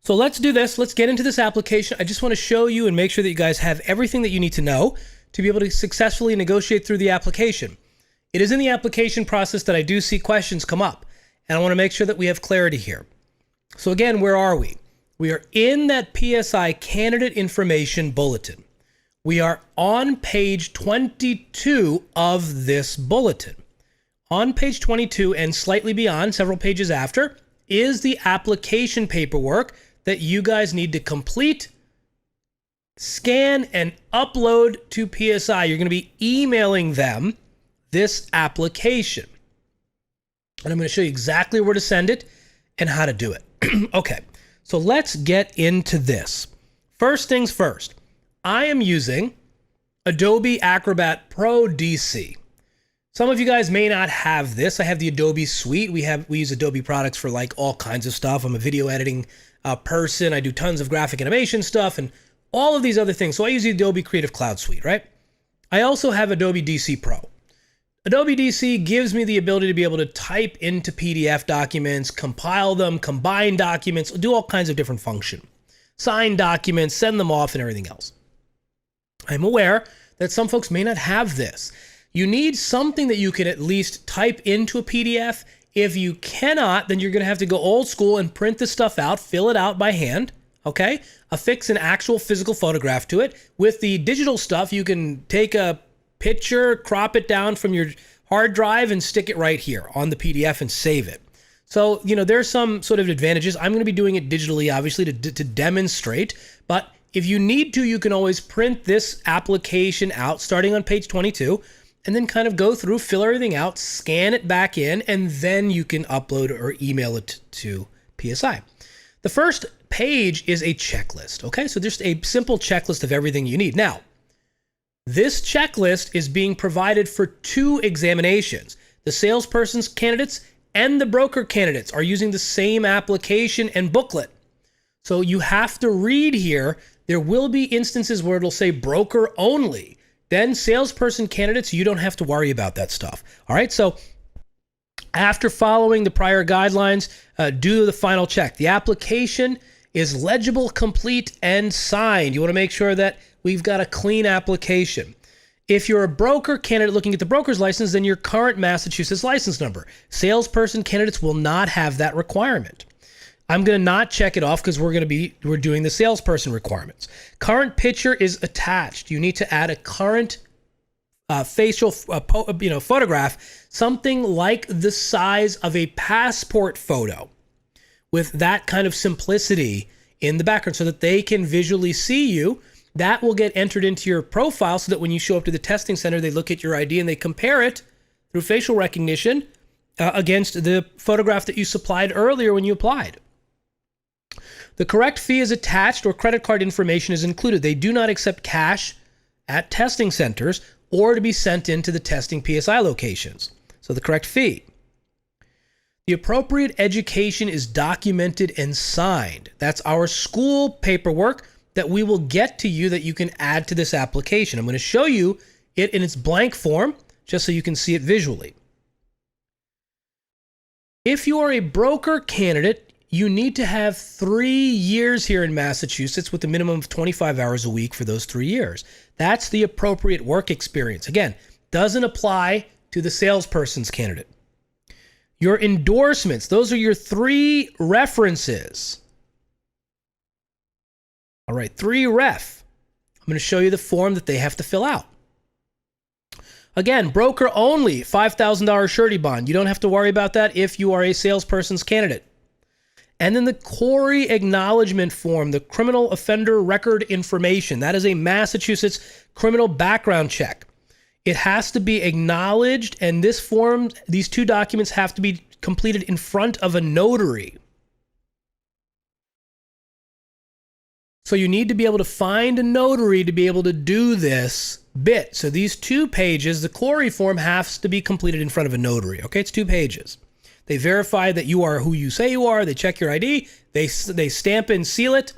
So let's do this. Let's get into this application. I just want to show you and make sure that you guys have everything that you need to know to be able to successfully negotiate through the application. It is in the application process that I do see questions come up, and I want to make sure that we have clarity here. So again, where are we? We are in that PSI candidate information bulletin. We are on page 22 of this bulletin. On page 22 and slightly beyond, several pages after, is the application paperwork that you guys need to complete, scan, and upload to PSI. You're going to be emailing them this application. And I'm going to show you exactly where to send it and how to do it. Okay, so let's get into this. First things first, I am using Adobe Acrobat Pro DC. Some of you guys may not have this. I have the Adobe suite. We use Adobe products for like all kinds of stuff. I'm a video editing person. I do tons of graphic animation stuff and all of these other things. So I use the Adobe Creative Cloud suite, right? I also have Adobe DC Pro. Adobe DC gives me the ability to be able to type into PDF documents, compile them, combine documents, do all kinds of different functions. Sign documents, send them off, and everything else. I'm aware that some folks may not have this. You need something that you can at least type into a PDF. If you cannot, then you're going to have to go old school and print this stuff out, fill it out by hand, okay? Affix an actual physical photograph to it. With the digital stuff, you can take a picture, crop it down from your hard drive, and stick it right here on the PDF and save it. So, you know, there's some sort of advantages. I'm going to be doing it digitally, obviously, to demonstrate, but if you need to, you can always print this application out starting on page 22 and then kind of go through, fill everything out, scan it back in, and then you can upload or email it to PSI. The first page is a checklist, okay? So just a simple checklist of everything you need. Now, this checklist is being provided for two examinations. The salesperson's candidates and the broker candidates are using the same application and booklet. So you have to read here. There will be instances where it'll say broker only. Then salesperson candidates, you don't have to worry about that stuff. All right, so after following the prior guidelines, do the final check. The application is legible, complete, and signed. You want to make sure that we've got a clean application. If you're a broker candidate looking at the broker's license, then your current Massachusetts license number. Salesperson candidates will not have that requirement. I'm going to not check it off because we're doing the salesperson requirements. Current picture is attached. You need to add a current facial photograph, something like the size of a passport photo, with that kind of simplicity in the background so that they can visually see you. That will get entered into your profile so that when you show up to the testing center, they look at your ID and they compare it through facial recognition against the photograph that you supplied earlier when you applied. The correct fee is attached or credit card information is included. They do not accept cash at testing centers or to be sent into the testing PSI locations. So the correct fee. The appropriate education is documented and signed. That's our school paperwork that we will get to you that you can add to this application. I'm going to show you it in its blank form just so you can see it visually. If you are a broker candidate, you need to have 3 years here in Massachusetts with a minimum of 25 hours a week for those 3 years. That's the appropriate work experience. Again, doesn't apply to the salesperson's candidate. Your endorsements, those are your 3 references. All right, 3 ref. I'm going to show you the form that they have to fill out. Again, broker only, $5,000 surety bond. You don't have to worry about that if you are a salesperson's candidate. And then the CORI acknowledgement form, the criminal offender record information. That is a Massachusetts criminal background check. It has to be acknowledged, and this form, these 2 documents have to be completed in front of a notary. So you need to be able to find a notary to be able to do this bit. So these 2 pages, the CORI form has to be completed in front of a notary. Okay, it's 2 pages. They verify that you are who you say you are. They check your ID. They stamp and seal it.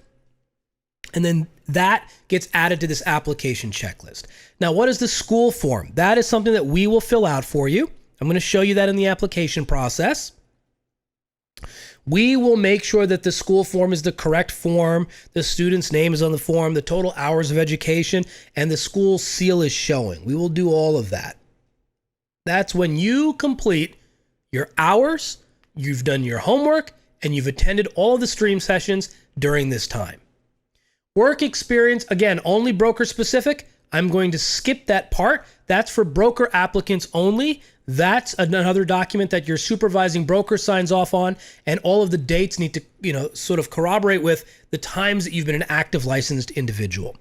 And then that gets added to this application checklist. Now, what is the school form? That is something that we will fill out for you. I'm going to show you that in the application process. We will make sure that the school form is the correct form, the student's name is on the form, the total hours of education, and the school seal is showing. We will do all of that. That's when you complete your hours, you've done your homework, and you've attended all of the stream sessions during this time. Work experience, again, only broker specific. I'm going to skip that part. That's for broker applicants only. That's another document that your supervising broker signs off on, and all of the dates need to, sort of corroborate with the times that you've been an active licensed individual.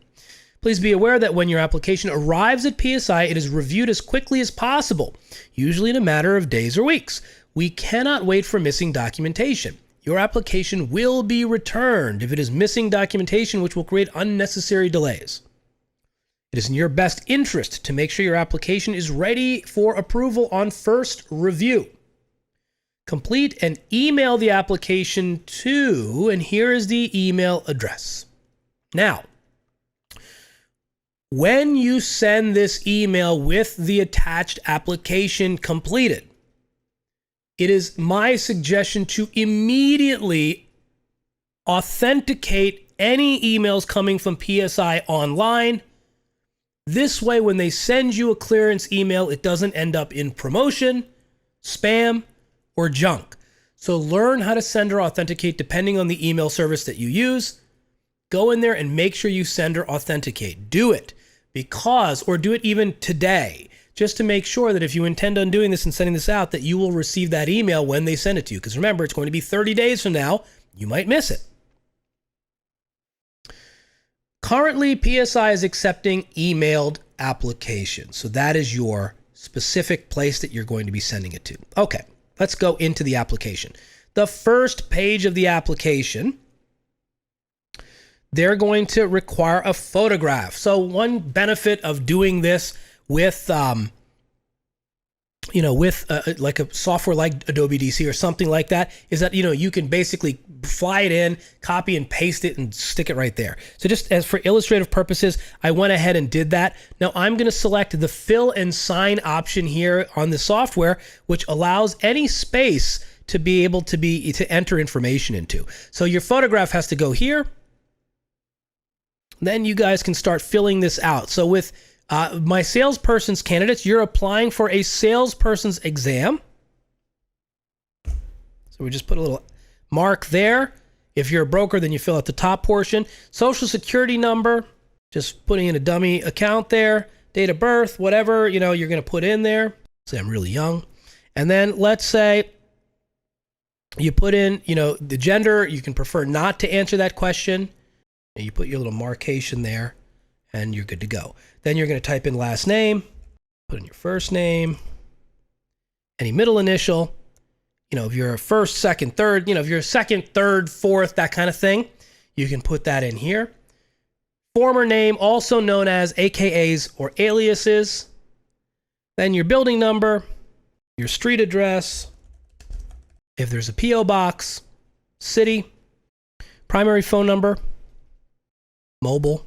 Please be aware that when your application arrives at PSI, it is reviewed as quickly as possible, usually in a matter of days or weeks. We cannot wait for missing documentation. Your application will be returned if it is missing documentation, which will create unnecessary delays. It is in your best interest to make sure your application is ready for approval on first review. Complete and email the application to, and here is the email address. Now, when you send this email with the attached application completed, it is my suggestion to immediately authenticate any emails coming from PSI online. This way, when they send you a clearance email, it doesn't end up in promotion, spam, or junk. So learn how to send or authenticate depending on the email service that you use. Go in there and make sure you send or authenticate. Do it or do it even today, just to make sure that if you intend on doing this and sending this out, that you will receive that email when they send it to you. Because remember, it's going to be 30 days from now. You might miss it. Currently, PSI is accepting emailed applications. So that is your specific place that you're going to be sending it to. Okay, let's go into the application. The first page of the application, they're going to require a photograph. So one benefit of doing this with like a software like Adobe DC or something like that is that, you can basically fly it in, copy and paste it and stick it right there. So just as for illustrative purposes, I went ahead and did that. Now I'm going to select the fill and sign option here on the software, which allows any space to be able to enter information into. So your photograph has to go here. Then you guys can start filling this out. So with my salesperson's candidates, you're applying for a salesperson's exam. So we just put a little mark there. If you're a broker, then you fill out the top portion. Social security number, just putting in a dummy account there. Date of birth, whatever, you're going to put in there. Say I'm really young. And then let's say you put in, the gender. You can prefer not to answer that question. And you put your little markation there and you're good to go. Then you're going to type in last name, put in your first name, any middle initial, if you're a first, second, third, if you're a second, third, fourth, that kind of thing, you can put that in here. Former name, also known as AKAs or aliases. Then your building number, your street address, if there's a PO box, city, primary phone number, mobile.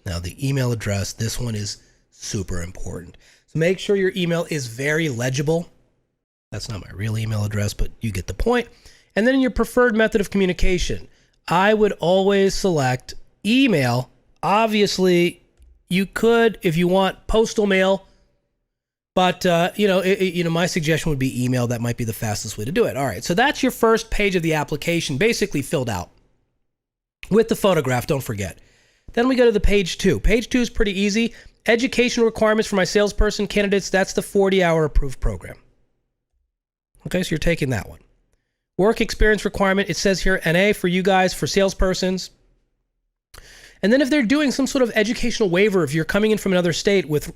Now the email address, this one is super important. So make sure your email is very legible. That's not my real email address, but you get the point. And then your preferred method of communication. I would always select email. Obviously, you could, if you want, postal mail. But, my suggestion would be email. That might be the fastest way to do it. All right, so that's your first page of the application, basically filled out with the photograph, don't forget. Then we go to the page 2. Page 2 is pretty easy. Education requirements for my salesperson candidates. That's the 40-hour approved program. Okay, so you're taking that one. Work experience requirement. It says here NA for you guys, for salespersons. And then if they're doing some sort of educational waiver, if you're coming in from another state with,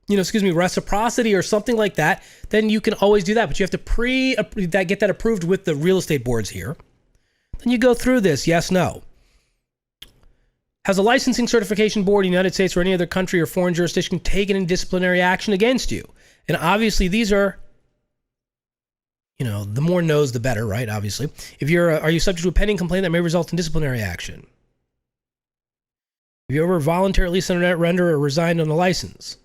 reciprocity or something like that, then you can always do that. But you have to get that approved with the real estate boards here. Then you go through this, yes, no. Has a licensing certification board in the United States or any other country or foreign jurisdiction taken any disciplinary action against you? And obviously these are, the more no's, the better, right? Obviously. If are you subject to a pending complaint that may result in disciplinary action? Have you ever voluntarily surrendered or resigned on a license?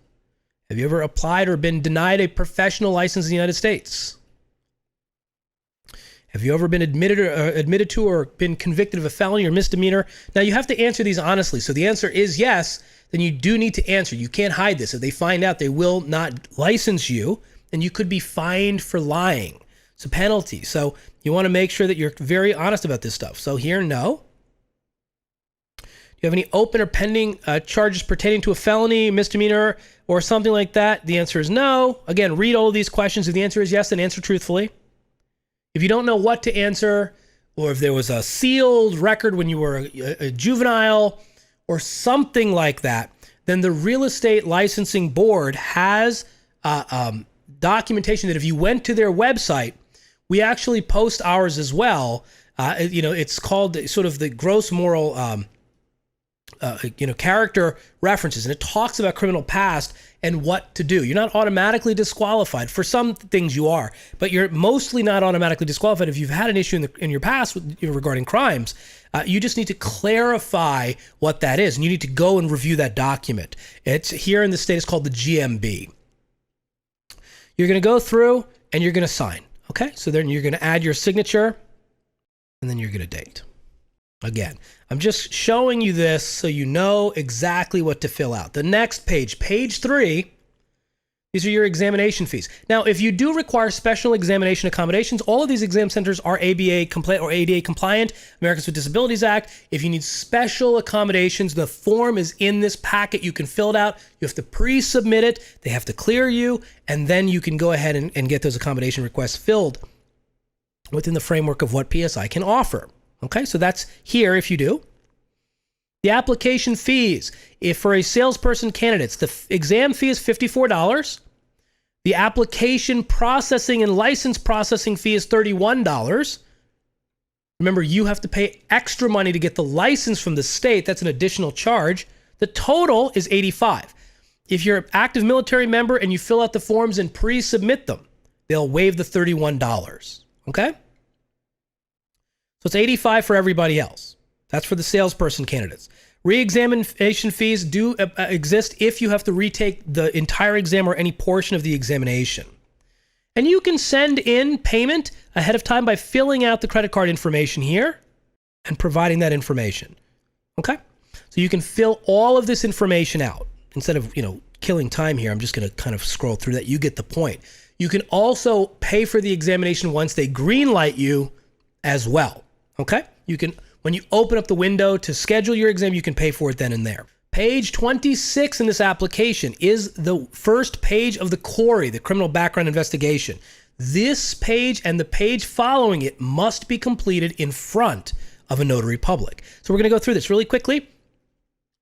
Have you ever applied or been denied a professional license in the United States? Have you ever been admitted to or been convicted of a felony or misdemeanor? Now, you have to answer these honestly. So the answer is yes, then you do need to answer. You can't hide this. If they find out, they will not license you, and you could be fined for lying. It's a penalty. So you want to make sure that you're very honest about this stuff. So here, no. Do you have any open or pending charges pertaining to a felony, misdemeanor, or something like that? The answer is no. Again, read all of these questions. If the answer is yes, then answer truthfully. If you don't know what to answer, or if there was a sealed record when you were a juvenile or something like that, then the Real Estate Licensing Board has documentation that if you went to their website, we actually post ours as well. It's called sort of the gross moral character references, and it talks about criminal past and what to do. You're not automatically disqualified. For some things you are, but you're mostly not automatically disqualified if you've had an issue in your past regarding crimes. You just need to clarify what that is, and you need to go and review that document. It's here in the state. It's called the GMB. You're going to go through and you're going to sign. Okay, so then you're going to add your signature, and then you're going to date. Again, I'm just showing you this so you know exactly what to fill out. The next page, page 3, these are your examination fees. Now, if you do require special examination accommodations, all of these exam centers are ABA compliant or ADA compliant, Americans with Disabilities Act. If you need special accommodations, the form is in this packet. You can fill it out. You have to pre-submit it. They have to clear you, and then you can go ahead and get those accommodation requests filled within the framework of what PSI can offer. Okay, so that's here if you do. The application fees. If for a salesperson candidates, the exam fee is $54. The application processing and license processing fee is $31. Remember, you have to pay extra money to get the license from the state. That's an additional charge. The total is $85. If you're an active military member and you fill out the forms and pre-submit them, they'll waive the $31. Okay? So it's $85 for everybody else. That's for the salesperson candidates. Re-examination fees do exist if you have to retake the entire exam or any portion of the examination. And you can send in payment ahead of time by filling out the credit card information here and providing that information. Okay? So you can fill all of this information out. Instead of, killing time here, I'm just going to kind of scroll through that. You get the point. You can also pay for the examination once they greenlight you as well. Okay? You can, when you open up the window to schedule your exam, you can pay for it then and there. Page 26 in this application is the first page of the CORI, the Criminal Background Investigation. This page and the page following it must be completed in front of a notary public. So we're going to go through this really quickly.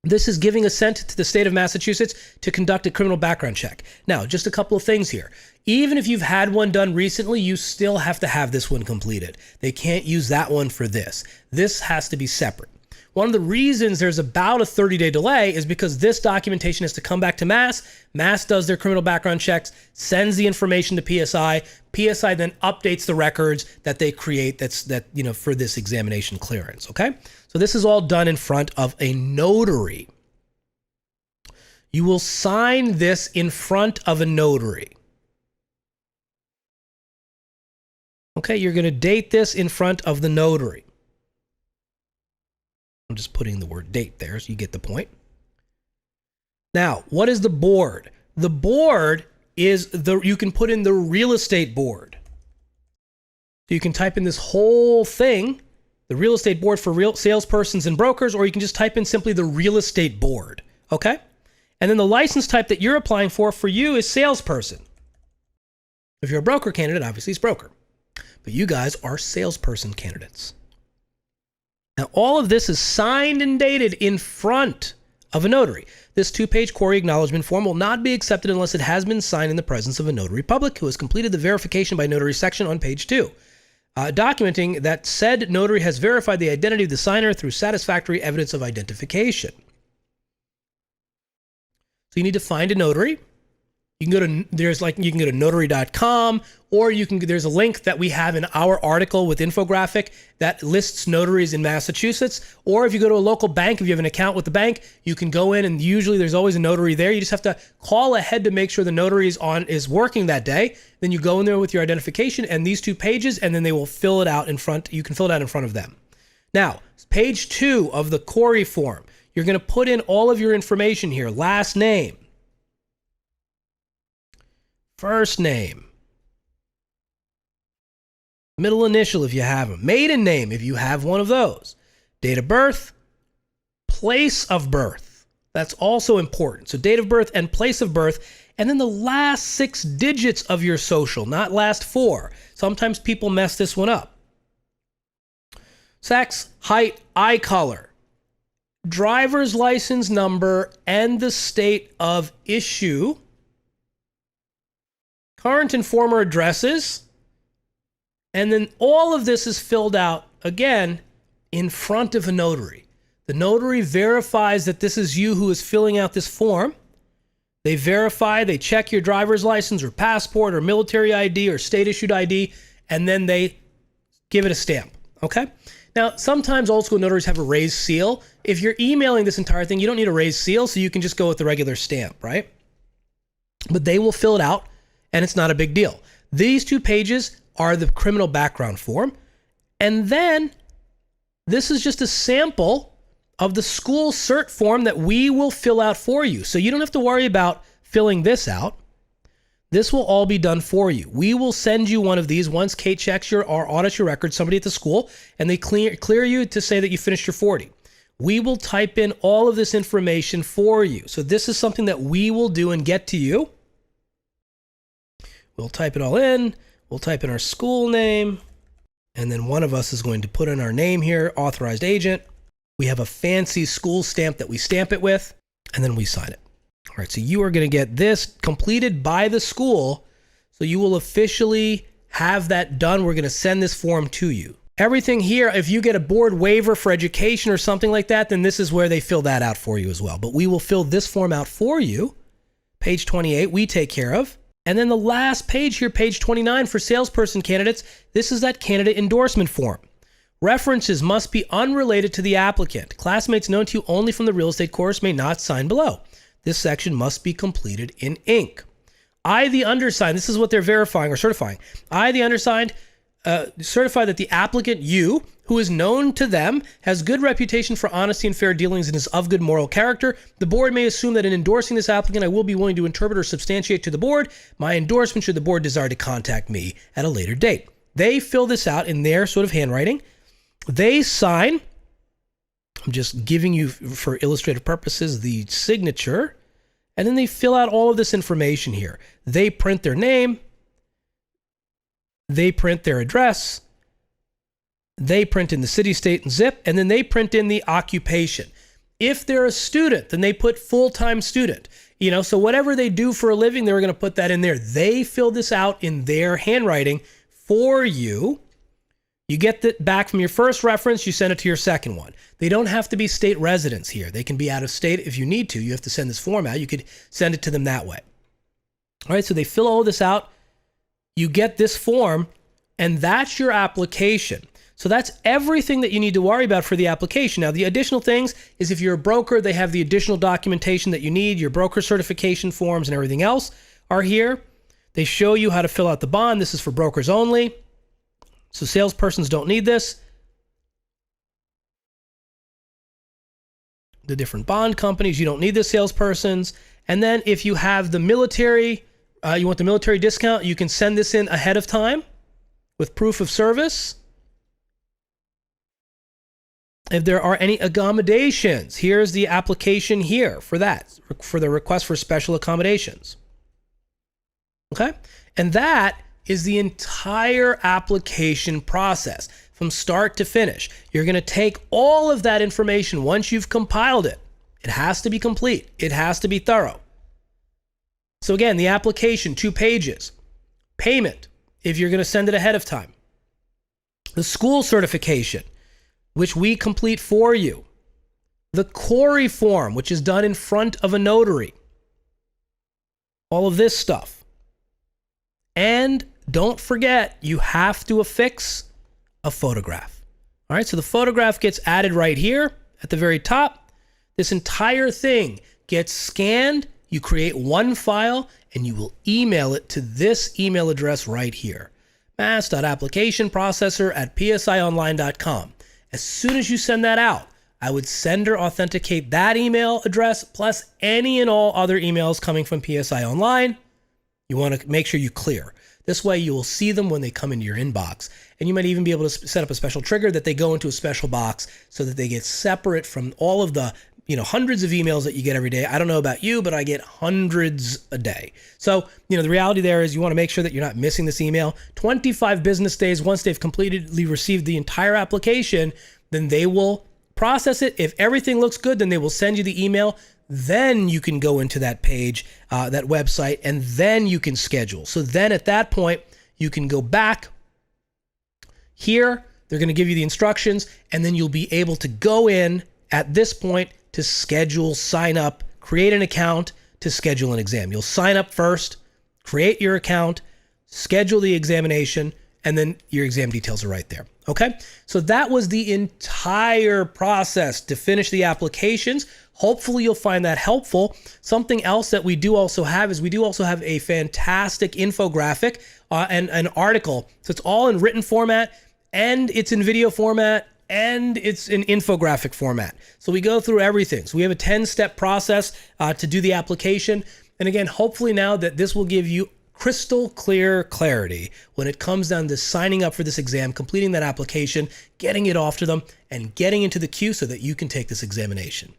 This is giving assent to the state of Massachusetts to conduct a criminal background check. Now, just a couple of things here. Even if you've had one done recently, you still have to have this one completed. They can't use that one for this. This has to be separate. One of the reasons there's about a 30-day delay is because this documentation has to come back to Mass. Mass does their criminal background checks, sends the information to PSI. PSI then updates the records that they create for this examination clearance, okay? So this is all done in front of a notary. You will sign this in front of a notary. Okay, you're going to date this in front of the notary. I'm just putting the word date there so you get the point. Now, what is the board? The board is you can put in the real estate board. So you can type in this whole thing, the real estate board for real salespersons and brokers, or you can just type in simply the real estate board. Okay? And then the license type that you're applying for you is salesperson. If you're a broker candidate, obviously it's broker. But you guys are salesperson candidates. Now, all of this is signed and dated in front of a notary. This 2-page CORI acknowledgement form will not be accepted unless it has been signed in the presence of a notary public who has completed the verification by notary section on page 2, documenting that said notary has verified the identity of the signer through satisfactory evidence of identification. So you need to find a notary. You can go to, you can go to notary.com, or there's a link that we have in our article with infographic that lists notaries in Massachusetts. Or if you go to a local bank, if you have an account with the bank, you can go in and usually there's always a notary there. You just have to call ahead to make sure the notary is working that day. Then you go in there with your identification and these 2 pages, and then they will fill it out in front. You can fill it out in front of them. Now, page 2 of the CORI form, you're going to put in all of your information here. Last name, first name, middle initial if you have them, maiden name if you have one of those, date of birth, place of birth. That's also important. So date of birth and place of birth, and then the last 6 digits of your social, not last 4. Sometimes people mess this one up. Sex, height, eye color, driver's license number, and the state of issue, current and former addresses, and then all of this is filled out, again, in front of a notary. The notary verifies that this is you who is filling out this form. They verify, they check your driver's license or passport or military ID or state-issued ID, and then they give it a stamp, okay? Now, sometimes old school notaries have a raised seal. If you're emailing this entire thing, you don't need a raised seal, so you can just go with the regular stamp, right? But they will fill it out, and it's not a big deal. These 2 pages are the criminal background form. And then this is just a sample of the school cert form that we will fill out for you. So you don't have to worry about filling this out. This will all be done for you. We will send you one of these once Kate checks or audits your record, somebody at the school, and they clear you to say that you finished your 40. We will type in all of this information for you. So this is something that we will do and get to you. We'll type it all in. We'll type in our school name. And then one of us is going to put in our name here, authorized agent. We have a fancy school stamp that we stamp it with, and then we sign it. All right, so you are going to get this completed by the school. So you will officially have that done. We're going to send this form to you. Everything here, if you get a board waiver for education or something like that, then this is where they fill that out for you as well. But we will fill this form out for you. Page 28, we take care of. And then the last page here, page 29 for salesperson candidates, this is that candidate endorsement form. References must be unrelated to the applicant. Classmates known to you only from the real estate course may not sign below. This section must be completed in ink. I, the undersigned, this is what they're verifying or certifying. I, the undersigned, certify that the applicant, you, who is known to them, has good reputation for honesty and fair dealings and is of good moral character. The board may assume that in endorsing this applicant, I will be willing to interpret or substantiate to the board my endorsement should the board desire to contact me at a later date. They fill this out in their sort of handwriting. They sign. I'm just giving you, for illustrative purposes, the signature. And then they fill out all of this information here. They print their name. They print their address. They print in the city, state, and zip. And then they print in the occupation. If they're a student, then they put full-time student. So whatever they do for a living, they're going to put that in there. They fill this out in their handwriting for you. You get it back from your first reference, you send it to your second one. They don't have to be state residents here. They can be out of state if you need to. You have to send this form out. You could send it to them that way. All right, so they fill all this out. You get this form, and that's your application. So that's everything that you need to worry about for the application. Now, the additional things is if you're a broker, they have the additional documentation that you need. Your broker certification forms and everything else are here. They show you how to fill out the bond. This is for brokers only. So salespersons don't need this. The different bond companies, you don't need this, salespersons. And then if you have the military, you want the military discount, you can send this in ahead of time with proof of service. If there are any accommodations, here's the application here for that, for the request for special accommodations. Okay? And that is the entire application process from start to finish. You're going to take all of that information once you've compiled it. It has to be complete. It has to be thorough. So again, the application, 2 pages. Payment, if you're going to send it ahead of time. The school certification, which we complete for you. The CORI form, which is done in front of a notary. all of this stuff. And don't forget, you have to affix a photograph. All right, so the photograph gets added right here at the very top. This entire thing gets scanned. You create one file and you will email it to this email address right here, mass.applicationprocessor@psionline.com. As soon as you send that out, I would send or authenticate that email address plus any and all other emails coming from PSI Online. You want to make sure you clear. This way you will see them when they come into your inbox. And you might even be able to set up a special trigger that they go into a special box so that they get separate from all of the hundreds of emails that you get every day. I don't know about you, but I get hundreds a day. So, the reality there is you want to make sure that you're not missing this email. 25 business days, once they've completely received the entire application, then they will process it. If everything looks good, then they will send you the email. Then you can go into that page, that website, and then you can schedule. So then at that point, you can go back here. They're going to give you the instructions, and then you'll be able to go in at this point to schedule, sign up, create an account to schedule an exam. You'll sign up first, create your account, schedule the examination, and then your exam details are right there. Okay, so that was the entire process to finish the applications. Hopefully you'll find that helpful. Something else that we do also have is we do also have a fantastic infographic and an article. So it's all in written format, and it's in video format, and it's in infographic format. So we go through everything. So we have a 10-step process to do the application. And again, hopefully now that this will give you crystal clear clarity when it comes down to signing up for this exam, completing that application, getting it off to them, and getting into the queue so that you can take this examination.